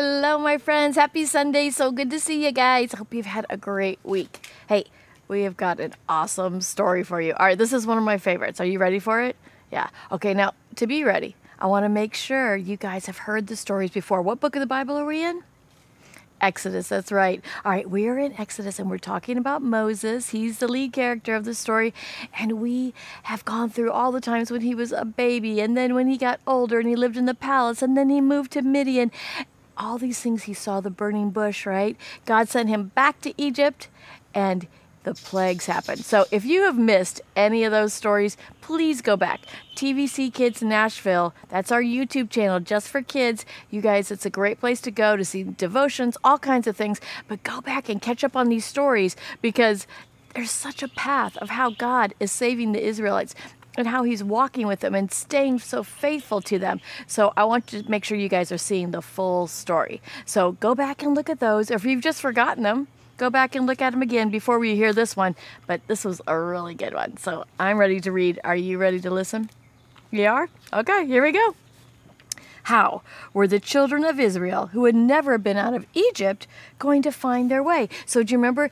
Hello, my friends. Happy Sunday. So good to see you guys. Hope you've had a great week. Hey, we have got an awesome story for you. All right, this is one of my favorites. Are you ready for it? Yeah. Okay, now, to be ready, I want to make sure you guys have heard the stories before. What book of the Bible are we in? Exodus, that's right. All right, we are in Exodus and we're talking about Moses. He's the lead character of the story. And we have gone through all the times when he was a baby, and then when he got older and he lived in the palace, and then he moved to Midian. All these things, he saw the burning bush, right? God sent him back to Egypt and the plagues happened. So if you have missed any of those stories, please go back. TVC Kids Nashville, that's our YouTube channel just for kids. You guys, it's a great place to go to see devotions, all kinds of things. But go back and catch up on these stories because there's such a path of how God is saving the Israelites and how he's walking with them and staying so faithful to them. So I want to make sure you guys are seeing the full story. So go back and look at those. Or if you've just forgotten them, go back and look at them again before we hear this one. But this was a really good one. So I'm ready to read. Are you ready to listen? You are? Okay, here we go. How were the children of Israel, who had never been out of Egypt, going to find their way? So do you remember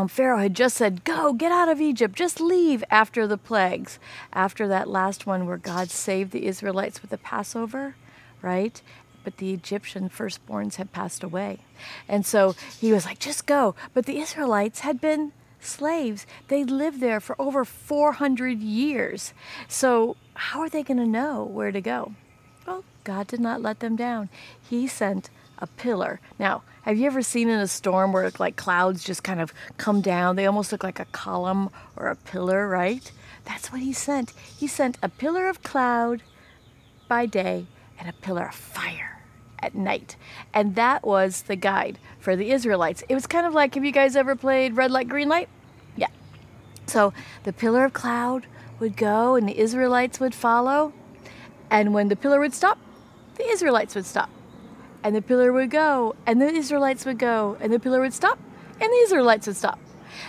Pharaoh had just said, go, get out of Egypt, just leave after the plagues. After that last one where God saved the Israelites with the Passover, right? But the Egyptian firstborns had passed away. And so he was like, just go. But the Israelites had been slaves. They lived there for over 400 years. So how are they going to know where to go? Well, God did not let them down. He sent a pillar. Now, have you ever seen in a storm where like clouds just kind of come down? They almost look like a column or a pillar, right? That's what he sent. He sent a pillar of cloud by day and a pillar of fire at night. And that was the guide for the Israelites. It was kind of like, have you guys ever played red light, green light? Yeah. So the pillar of cloud would go and the Israelites would follow. And when the pillar would stop, the Israelites would stop. And the pillar would go, and the Israelites would go, and the pillar would stop, and the Israelites would stop.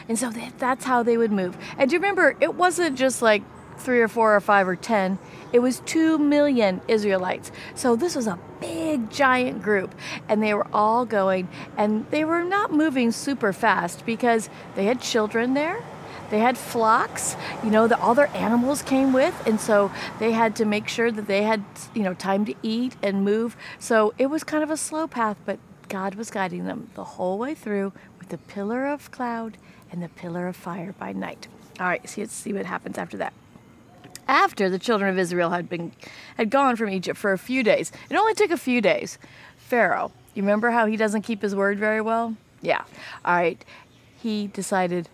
And so that's how they would move. And do you remember, it wasn't just like 3 or 4 or 5 or 10. It was 2 million Israelites. So this was a big, giant group. And they were all going, and they were not moving super fast because they had children there. They had flocks, you know, all their animals came with, and so they had to make sure that they had, you know, time to eat and move. So it was kind of a slow path, but God was guiding them the whole way through with the pillar of cloud and the pillar of fire by night. All right, let's see what happens after that. After the children of Israel had gone from Egypt for a few days, it only took a few days. Pharaoh, you remember how he doesn't keep his word very well? Yeah. All right. He decided,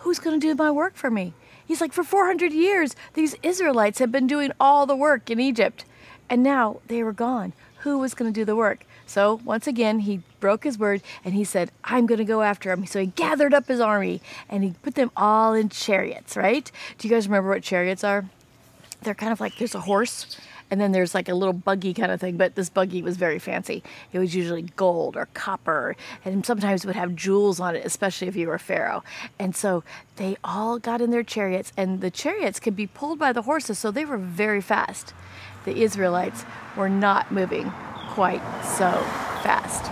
who's going to do my work for me? He's like, for 400 years, these Israelites have been doing all the work in Egypt. And now they were gone. Who was going to do the work? So once again, he broke his word and he said, I'm going to go after him. So he gathered up his army and he put them all in chariots, right? Do you guys remember what chariots are? They're kind of like, there's a horse and then there's like a little buggy kind of thing, but this buggy was very fancy. It was usually gold or copper, and sometimes it would have jewels on it, especially if you were Pharaoh. And so they all got in their chariots, and the chariots could be pulled by the horses, so they were very fast. The Israelites were not moving quite so fast.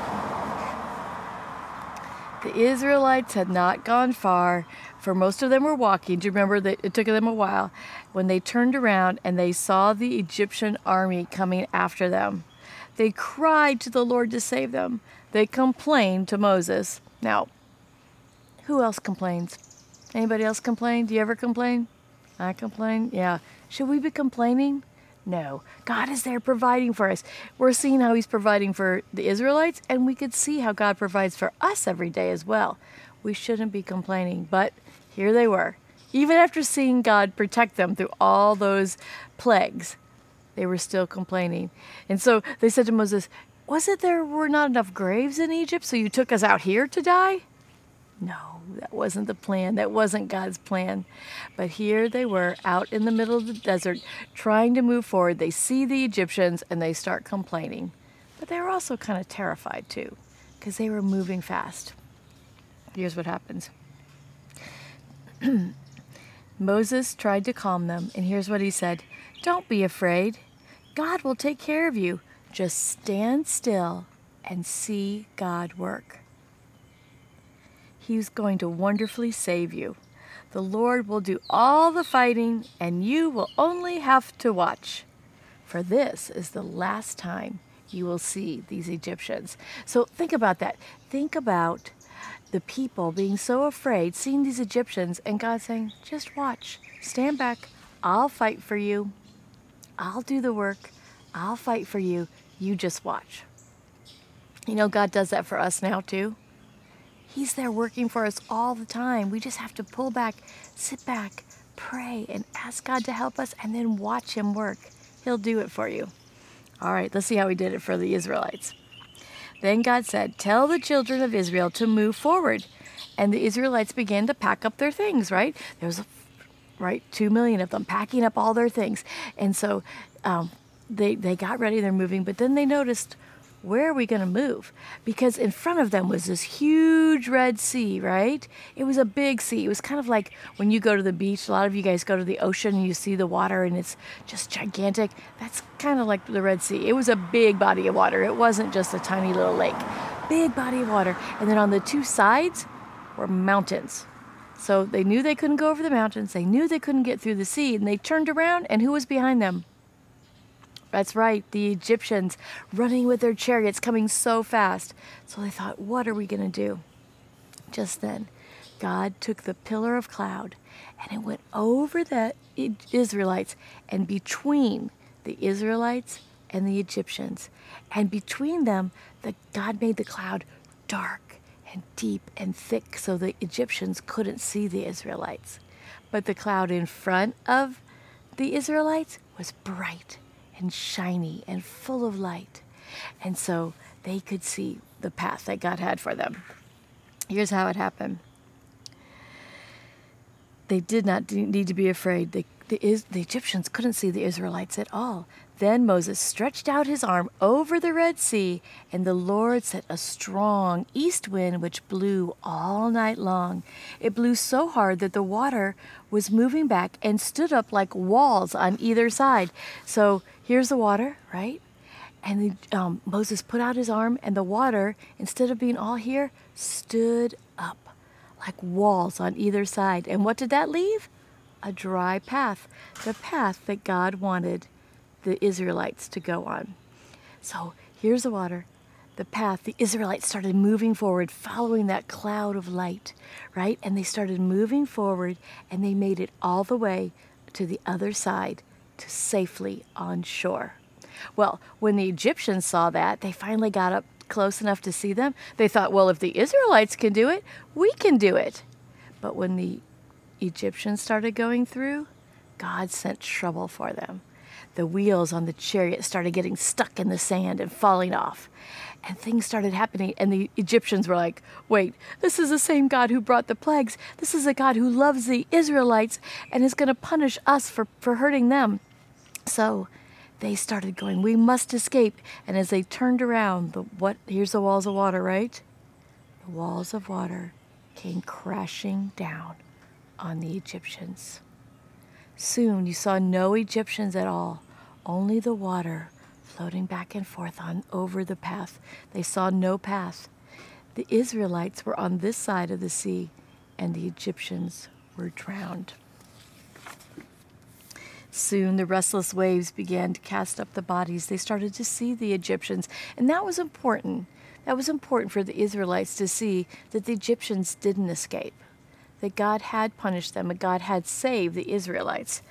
The Israelites had not gone far, for most of them were walking. Do you remember that it took them a while when they turned around and they saw the Egyptian army coming after them? They cried to the Lord to save them. They complained to Moses. Now, who else complains? Anybody else complain? Do you ever complain? I complain? Yeah. Should we be complaining? No. God is there providing for us. We're seeing how he's providing for the Israelites, and we could see how God provides for us every day as well. We shouldn't be complaining, but here they were. Even after seeing God protect them through all those plagues, they were still complaining. And so they said to Moses, was it there were not enough graves in Egypt, so you took us out here to die? No, that wasn't the plan. That wasn't God's plan. But here they were out in the middle of the desert trying to move forward. They see the Egyptians and they start complaining. But they were also kind of terrified too because they were moving fast. Here's what happens. Moses tried to calm them, and here's what he said. Don't be afraid. God will take care of you. Just stand still and see God work. He's going to wonderfully save you. The Lord will do all the fighting, and you will only have to watch. For this is the last time you will see these Egyptians. So think about that. Think about the people being so afraid, seeing these Egyptians, and God saying, just watch, stand back, I'll fight for you. I'll do the work. I'll fight for you. You just watch. You know, God does that for us now too. He's there working for us all the time. We just have to pull back, sit back, pray, and ask God to help us, and then watch Him work. He'll do it for you. All right, let's see how He did it for the Israelites. Then God said, tell the children of Israel to move forward. And the Israelites began to pack up their things, right? There was, 2 million of them packing up all their things. And so they got ready, they're moving, but then they noticed, where are we going to move? Because in front of them was this huge Red Sea, right? It was a big sea. It was kind of like when you go to the beach, a lot of you guys go to the ocean and you see the water and it's just gigantic. That's kind of like the Red Sea. It was a big body of water. It wasn't just a tiny little lake. Big body of water. And then on the two sides were mountains. So they knew they couldn't go over the mountains. They knew they couldn't get through the sea. And they turned around, and who was behind them? That's right, the Egyptians running with their chariots, coming so fast. So they thought, what are we going to do? Just then, God took the pillar of cloud, and it went over the Israelites and between the Israelites and the Egyptians. And between them, God made the cloud dark and deep and thick so the Egyptians couldn't see the Israelites. But the cloud in front of the Israelites was bright and shiny and full of light. And so they could see the path that God had for them. Here's how it happened. They did not need to be afraid. The Egyptians couldn't see the Israelites at all. Then Moses stretched out his arm over the Red Sea, and the Lord sent a strong east wind which blew all night long. It blew so hard that the water was moving back and stood up like walls on either side. So here's the water, right? And Moses put out his arm, and the water, instead of being all here, stood up like walls on either side. And what did that leave? A dry path, the path that God wanted the Israelites to go on. So here's the water, the path. The Israelites started moving forward, following that cloud of light, right? And they started moving forward, and they made it all the way to the other side, to safely on shore. Well, when the Egyptians saw that, they finally got up close enough to see them. They thought, well, if the Israelites can do it, we can do it. But when the Egyptians started going through, God sent trouble for them. The wheels on the chariot started getting stuck in the sand and falling off. And things started happening, and the Egyptians were like, wait, this is the same God who brought the plagues. This is a God who loves the Israelites and is going to punish us for hurting them. So they started going, we must escape. And as they turned around, here's the walls of water, right? The walls of water came crashing down on the Egyptians. Soon you saw no Egyptians at all, only the water floating back and forth over the path. They saw no path. The Israelites were on this side of the sea, and the Egyptians were drowned. Soon the restless waves began to cast up the bodies. They started to see the Egyptians, and that was important. That was important for the Israelites to see that the Egyptians didn't escape, that God had punished them, and God had saved the Israelites.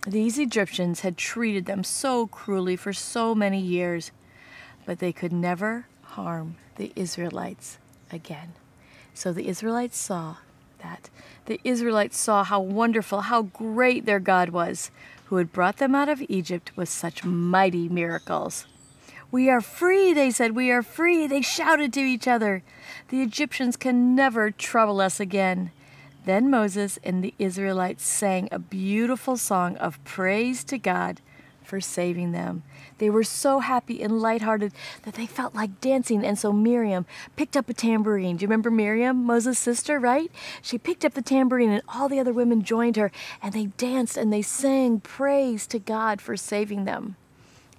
These Egyptians had treated them so cruelly for so many years, but they could never harm the Israelites again. So the Israelites saw that. The Israelites saw how wonderful, how great their God was, who had brought them out of Egypt with such mighty miracles. We are free, they said, we are free. They shouted to each other. The Egyptians can never trouble us again. Then Moses and the Israelites sang a beautiful song of praise to God for saving them. They were so happy and lighthearted that they felt like dancing, and so Miriam picked up a tambourine. Do you remember Miriam, Moses' sister, right? She picked up the tambourine, and all the other women joined her, and they danced and they sang praise to God for saving them.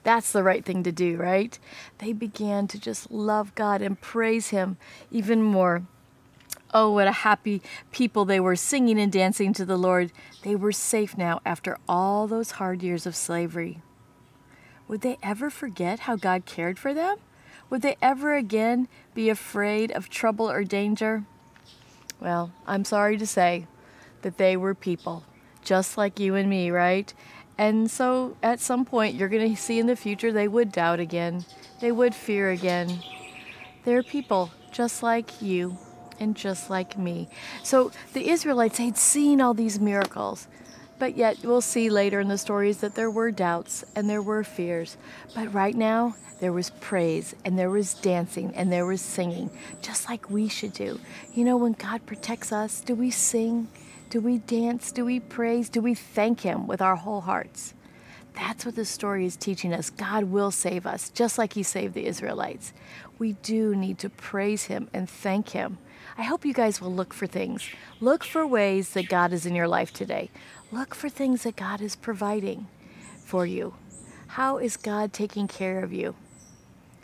That's the right thing to do, right? They began to just love God and praise Him even more. Oh, what a happy people they were, singing and dancing to the Lord. They were safe now after all those hard years of slavery. Would they ever forget how God cared for them? Would they ever again be afraid of trouble or danger? Well, I'm sorry to say that they were people, just like you and me, right? And so at some point, you're going to see in the future they would doubt again. They would fear again. They're people just like you and just like me. So the Israelites had seen all these miracles, but yet we'll see later in the stories that there were doubts and there were fears. But right now, there was praise and there was dancing and there was singing, just like we should do. You know, when God protects us, do we sing? Do we dance? Do we praise? Do we thank Him with our whole hearts? That's what this story is teaching us. God will save us, just like He saved the Israelites. We do need to praise Him and thank Him. I hope you guys will look for things. Look for ways that God is in your life today. Look for things that God is providing for you. How is God taking care of you?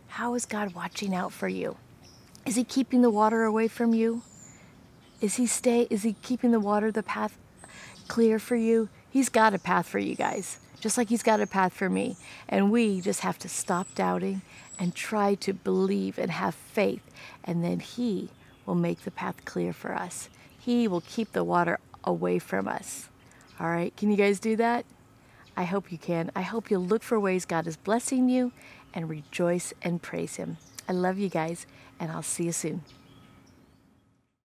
How is God watching out for you? Is He keeping the water away from you? Is He keeping the path clear for you? He's got a path for you guys, just like He's got a path for me. And we just have to stop doubting and try to believe and have faith. And then He will make the path clear for us. He will keep the water away from us. All right, can you guys do that? I hope you can. I hope you'll look for ways God is blessing you and rejoice and praise Him. I love you guys, and I'll see you soon.